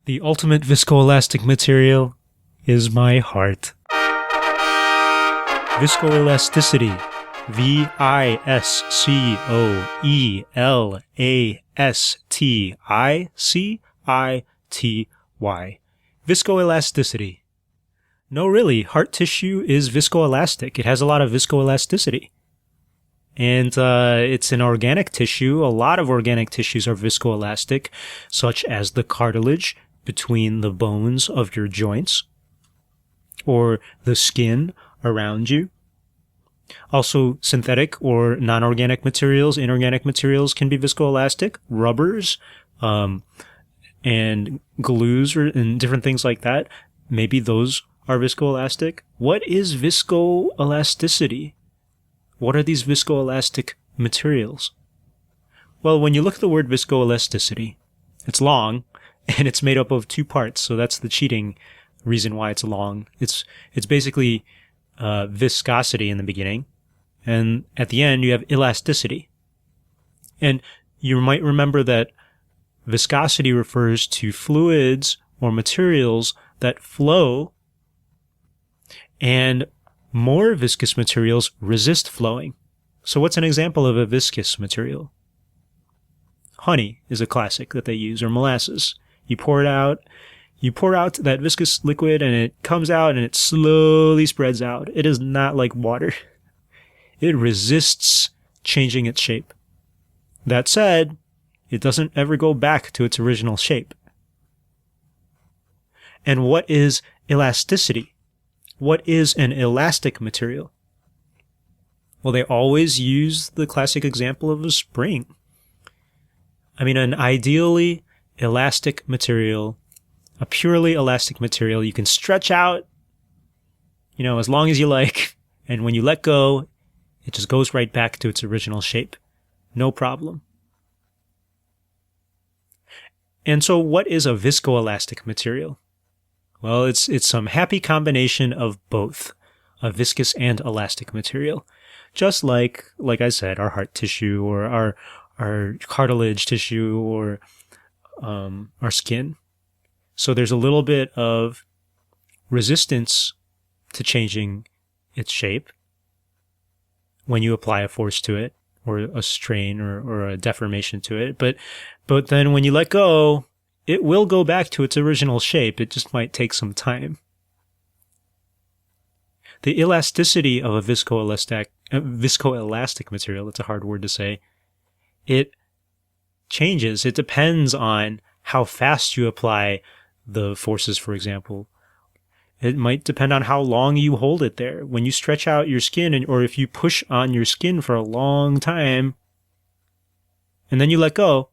The ultimate viscoelastic material is my heart. Viscoelasticity. Viscoelasticity. Viscoelasticity. No, really, heart tissue is viscoelastic. It has a lot of viscoelasticity. And it's an organic tissue. A lot of organic tissues are viscoelastic, such as the cartilage between the bones of your joints, or the skin around you. Also, synthetic or non-organic materials, inorganic materials can be viscoelastic. Rubbers, and glues and different things like that. Maybe those are viscoelastic. What is viscoelasticity? What are these viscoelastic materials? Well, when you look at the word viscoelasticity, it's long, and it's made up of two parts, so that's the cheating reason why it's long. It's basically viscosity in the beginning, and at the end you have elasticity. And you might remember that viscosity refers to fluids or materials that flow, and more viscous materials resist flowing. So what's an example of a viscous material? Honey is a classic that they use, or molasses. You pour out that viscous liquid and it comes out and it slowly spreads out. It is not like water. It resists changing its shape. That said, it doesn't ever go back to its original shape. And what is elasticity? What is an elastic material? Well, they always use the classic example of a spring. I mean, an ideally elastic material, a purely elastic material, you can stretch out, as long as you like, and when you let go, it just goes right back to its original shape. No problem. And so what is a viscoelastic material? Well, it's some happy combination of both, a viscous and elastic material. Just like I said, our heart tissue or our cartilage tissue or our skin. So there's a little bit of resistance to changing its shape when you apply a force to it, or a strain or a deformation to it. But then when you let go, it will go back to its original shape. It just might take some time. The elasticity of a viscoelastic material, it's a hard word to say, it changes. It depends on how fast you apply the forces, for example. It might depend on how long you hold it there. When you stretch out your skin, or if you push on your skin for a long time, and then you let go,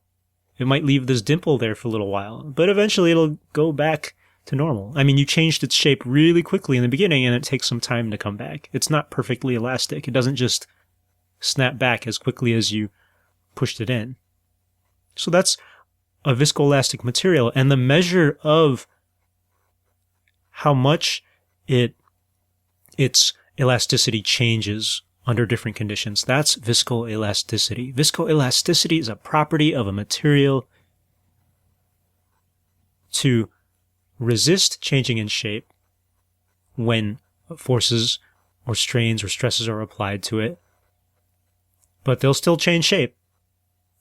it might leave this dimple there for a little while, but eventually it'll go back to normal. I mean, you changed its shape really quickly in the beginning, and it takes some time to come back. It's not perfectly elastic. It doesn't just snap back as quickly as you pushed it in. So that's a viscoelastic material, and the measure of how much its elasticity changes under different conditions, that's viscoelasticity. Viscoelasticity is a property of a material to resist changing in shape when forces or strains or stresses are applied to it, but they'll still change shape.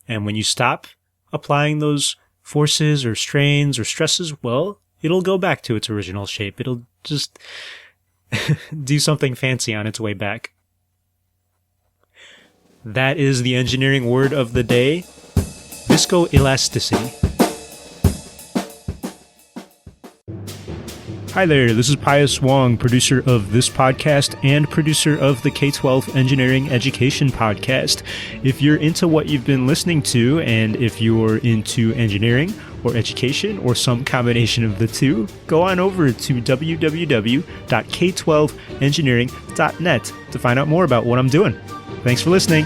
And when you stop applying those forces or strains or stresses, well, it'll go back to its original shape. It'll just do something fancy on its way back. That is the engineering word of the day, viscoelasticity. Hi there, this is Pius Wong, producer of this podcast and producer of the K-12 Engineering Education Podcast. If you're into what you've been listening to, and if you're into engineering or education or some combination of the two, go on over to www.k12engineering.net to find out more about what I'm doing. Thanks for listening.